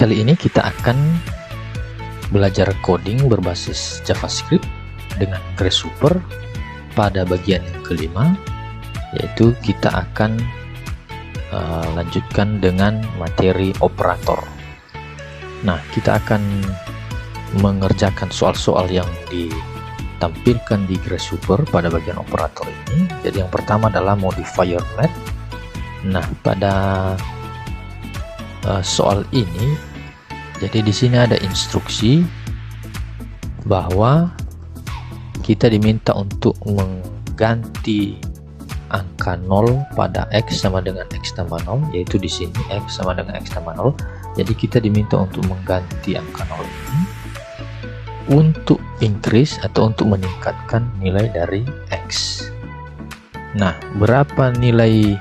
Kali ini kita akan belajar coding berbasis JavaScript dengan Grasshopper pada bagian yang kelima, yaitu kita akan lanjutkan dengan materi operator. Nah, kita akan mengerjakan soal-soal yang ditampilkan di Grasshopper pada bagian operator ini. Jadi yang pertama adalah modifier met. Nah, pada soal ini, jadi di sini ada instruksi bahwa kita diminta untuk mengganti angka 0 pada x sama dengan x tambah 0, yaitu di sini x sama dengan x tambah 0. Jadi kita diminta untuk mengganti angka 0 ini untuk increase atau untuk meningkatkan nilai dari x. Nah, berapa nilai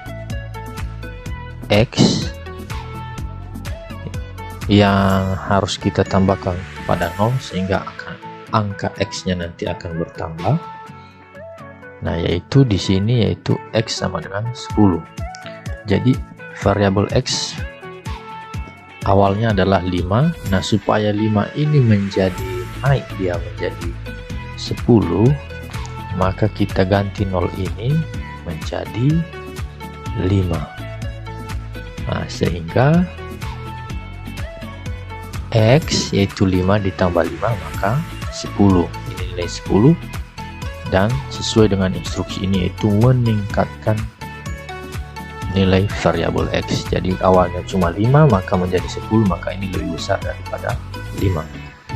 x yang harus kita tambahkan pada 0 sehingga angka x-nya nanti akan bertambah? Nah, yaitu di sini yaitu x sama dengan 10. Jadi variabel x awalnya adalah 5. Nah, supaya 5 ini menjadi naik dia menjadi 10, maka kita ganti 0 ini menjadi 5. Nah, sehingga x yaitu 5 ditambah 5 maka 10. Ini nilai 10, dan sesuai dengan instruksi ini yaitu meningkatkan nilai variabel x. Jadi awalnya cuma 5 maka menjadi 10, maka ini lebih besar daripada 5.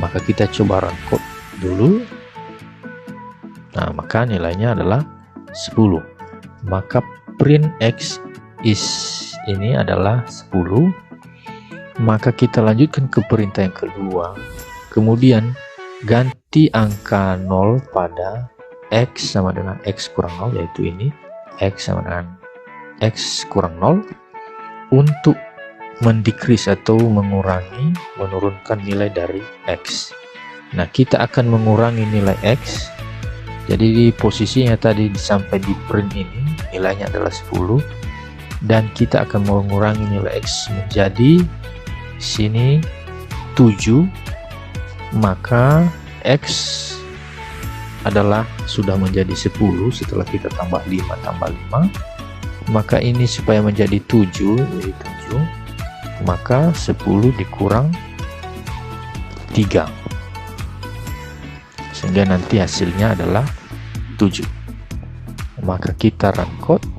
Maka kita coba run code dulu. Nah, maka nilainya adalah 10. Maka print x is ini adalah 10. Maka kita lanjutkan ke perintah yang kedua, kemudian ganti angka 0 pada x sama dengan x kurang 0, yaitu ini x sama dengan x kurang 0, untuk mendecrease atau menurunkan nilai dari x. Nah, kita akan mengurangi nilai x. Jadi di posisinya tadi sampai di print ini nilainya adalah 10, dan kita akan mengurangi nilai x menjadi sini 7, maka x adalah sudah menjadi 10 setelah kita tambah 5 tambah 5, maka ini supaya menjadi 7 jadi 7, maka 10 dikurang 3 sehingga nanti hasilnya adalah 7. Maka kita run code.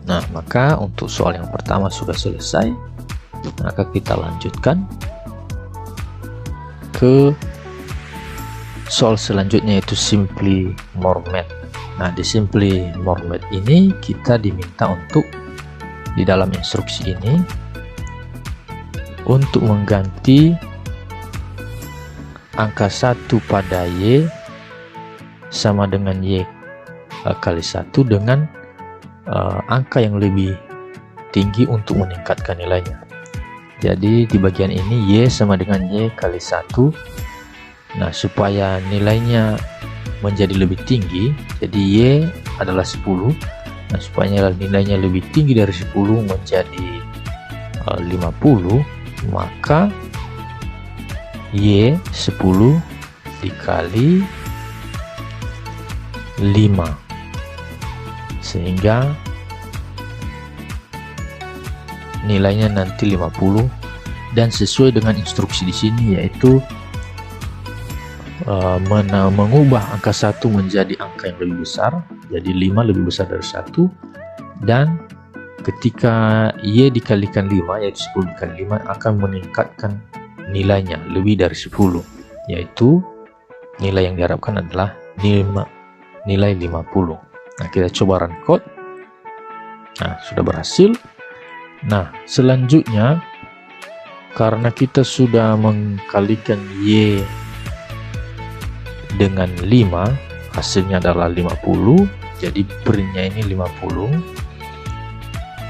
Nah, maka untuk soal yang pertama sudah selesai. Maka kita lanjutkan ke soal selanjutnya, yaitu simply more math. Nah, di simply more math ini kita diminta untuk di dalam instruksi ini untuk mengganti angka 1 pada y sama dengan y kali 1 dengan angka yang lebih tinggi untuk meningkatkan nilainya. Jadi di bagian ini y sama dengan y kali 1. Nah, supaya nilainya menjadi lebih tinggi, jadi y adalah 10. Nah, supaya nilainya lebih tinggi dari 10 menjadi 50, maka y 10 dikali 5 sehingga nilainya nanti 50, dan sesuai dengan instruksi di sini yaitu mengubah angka 1 menjadi angka yang lebih besar, jadi 5 lebih besar dari 1, dan ketika y dikalikan 5 yaitu 10 dikali 5 akan meningkatkan nilainya lebih dari 10, yaitu nilai yang diharapkan adalah nilai 50. Nah, kita coba run code. Nah, sudah berhasil. Nah, selanjutnya karena kita sudah mengkalikan y dengan 5, hasilnya adalah 50, jadi printnya ini 50.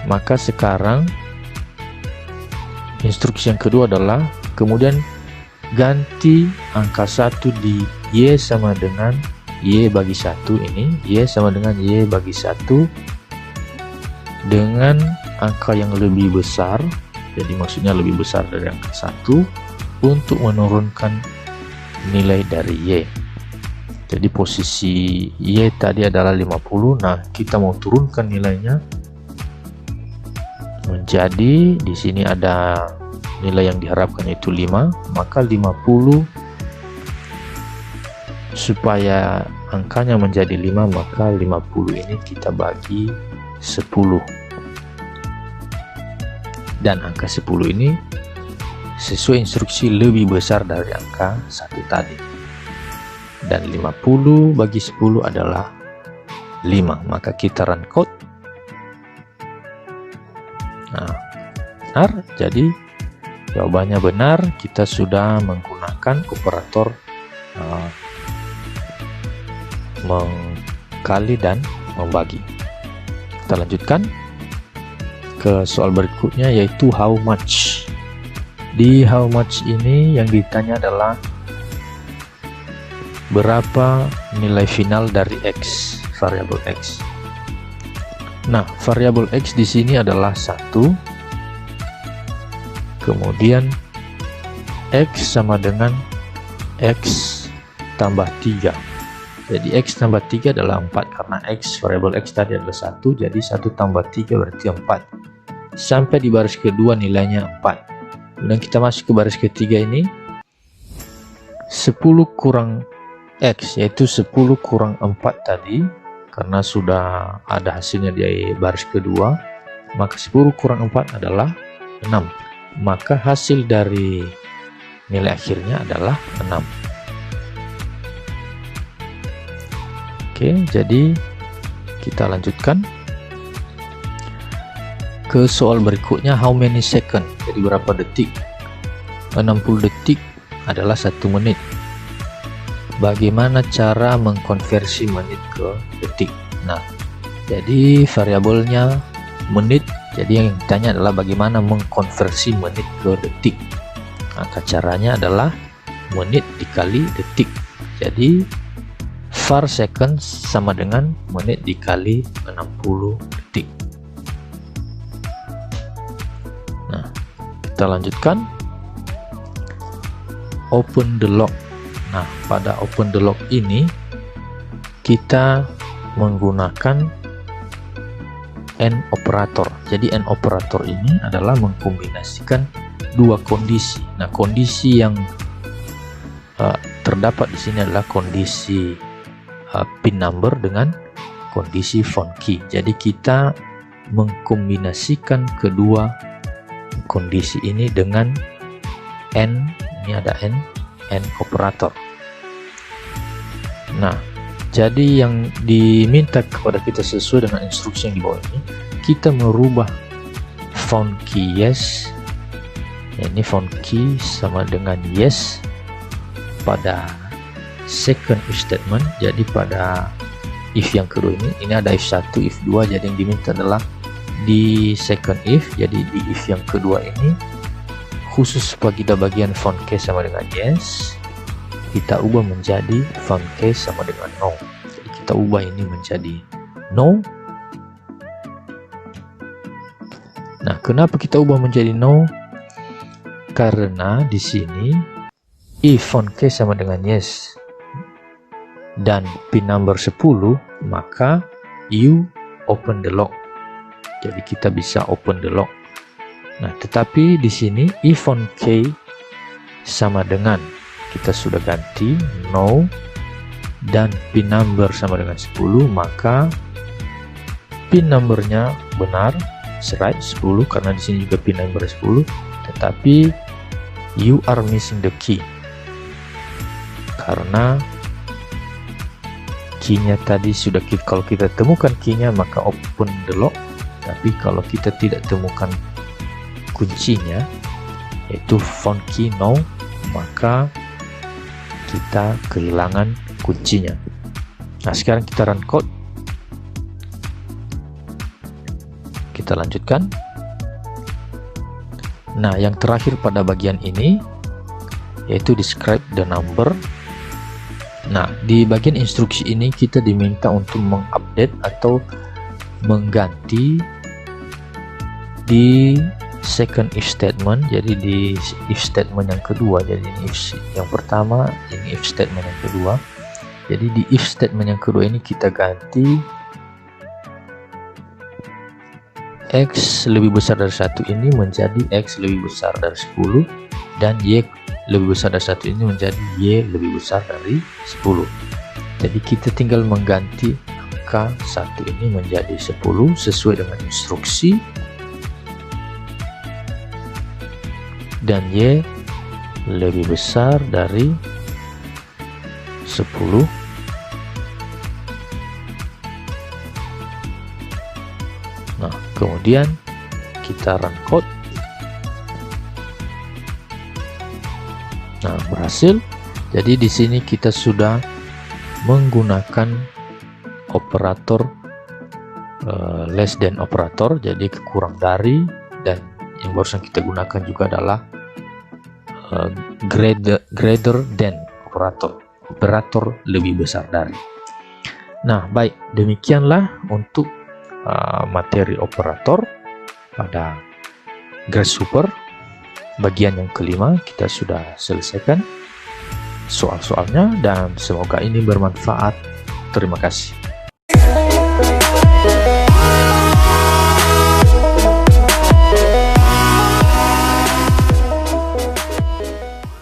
Maka sekarang instruksi yang kedua adalah kemudian ganti angka 1 di y sama dengan y bagi 1 ini, y sama dengan y bagi 1 dengan angka yang lebih besar jadi maksudnya lebih besar dari angka 1 untuk menurunkan nilai dari Y. Jadi posisi Y tadi adalah 50. Nah, kita mau turunkan nilainya menjadi, di sini ada nilai yang diharapkan yaitu 5, maka 50 supaya angkanya menjadi 5, maka 50 ini kita bagi 10. Dan angka 10 ini sesuai instruksi lebih besar dari angka 1 tadi. Dan 50 bagi 10 adalah 5, maka kita run code. Nah, benar, jadi jawabannya benar. Kita sudah menggunakan operator mengkali dan membagi. Kita lanjutkan ke soal berikutnya, yaitu how much. Di how much ini yang ditanya adalah berapa nilai final dari X, variabel X. Nah, variabel X di sini adalah 1, kemudian X sama dengan X tambah 3. Jadi X tambah 3 adalah 4, karena X, variabel X tadi adalah 1, jadi 1 tambah 3 berarti 4. Sampai di baris kedua nilainya 4. Kemudian kita masuk ke baris ketiga ini, 10 kurang X, yaitu 10 kurang 4 tadi, karena sudah ada hasilnya di baris kedua, maka 10 kurang 4 adalah 6. Maka hasil dari nilai akhirnya adalah 6. Oke, jadi kita lanjutkan ke soal berikutnya, how many second. Jadi berapa detik? 60 detik adalah 1 menit. Bagaimana cara mengkonversi menit ke detik? Nah, jadi variabelnya menit, jadi yang ditanya adalah bagaimana mengkonversi menit ke detik. Maka caranya adalah menit dikali detik. Jadi var second sama dengan menit dikali 60 detik. Nah, kita lanjutkan. Open the log. Nah, pada open the log ini kita menggunakan AND operator. Jadi AND operator ini adalah mengkombinasikan dua kondisi. Nah, kondisi yang terdapat di sini adalah kondisi pin number dengan kondisi font key. Jadi kita mengkombinasikan kedua kondisi ini dengan AND, ini ada AND operator. Nah, jadi yang diminta kepada kita sesuai dengan instruksi yang di bawah ini, kita merubah font key yes, ini font key sama dengan yes pada second if statement. Jadi pada if yang kedua ini ada if 1, if 2, jadi yang diminta adalah di second if. Jadi di if yang kedua ini khusus pada bagian font case sama dengan yes, kita ubah menjadi font case sama dengan no. Jadi kita ubah ini menjadi no. Nah, kenapa kita ubah menjadi no? Karena di sini if font case sama dengan yes dan pin number 10, maka you open the log. Jadi kita bisa open the log. Nah, tetapi di sini if font K sama dengan, kita sudah ganti no dan pin number sama dengan 10, maka pin numbernya benar, right, 10, karena di sini juga pin number 10, tetapi you are missing the key karena key-nya tadi sudah kalau kita temukan key-nya maka open the log, tapi kalau kita tidak temukan kuncinya yaitu font key no, maka kita kehilangan kuncinya. Nah, sekarang kita run code. Kita lanjutkan. Nah, yang terakhir pada bagian ini yaitu describe the number. Nah, di bagian instruksi ini kita diminta untuk mengupdate atau mengganti di second if statement. Jadi di if statement yang kedua, jadi ini if yang pertama, ini if statement yang kedua. Jadi di if statement yang kedua ini kita ganti X lebih besar dari 1 ini menjadi X lebih besar dari 10, dan Y lebih besar dari 1 ini menjadi Y lebih besar dari 10. Jadi kita tinggal mengganti angka 1 ini menjadi 10 sesuai dengan instruksi, dan Y lebih besar dari 10. Nah, kemudian kita run code. Nah, berhasil. Jadi di sini kita sudah menggunakan operator less than operator, jadi kurang dari, dan yang barusan kita gunakan juga adalah greater than operator lebih besar dari. Nah, baik, demikianlah untuk materi operator pada Grasshopper. Bagian yang kelima kita sudah selesaikan soal-soalnya, dan semoga ini bermanfaat. Terima kasih.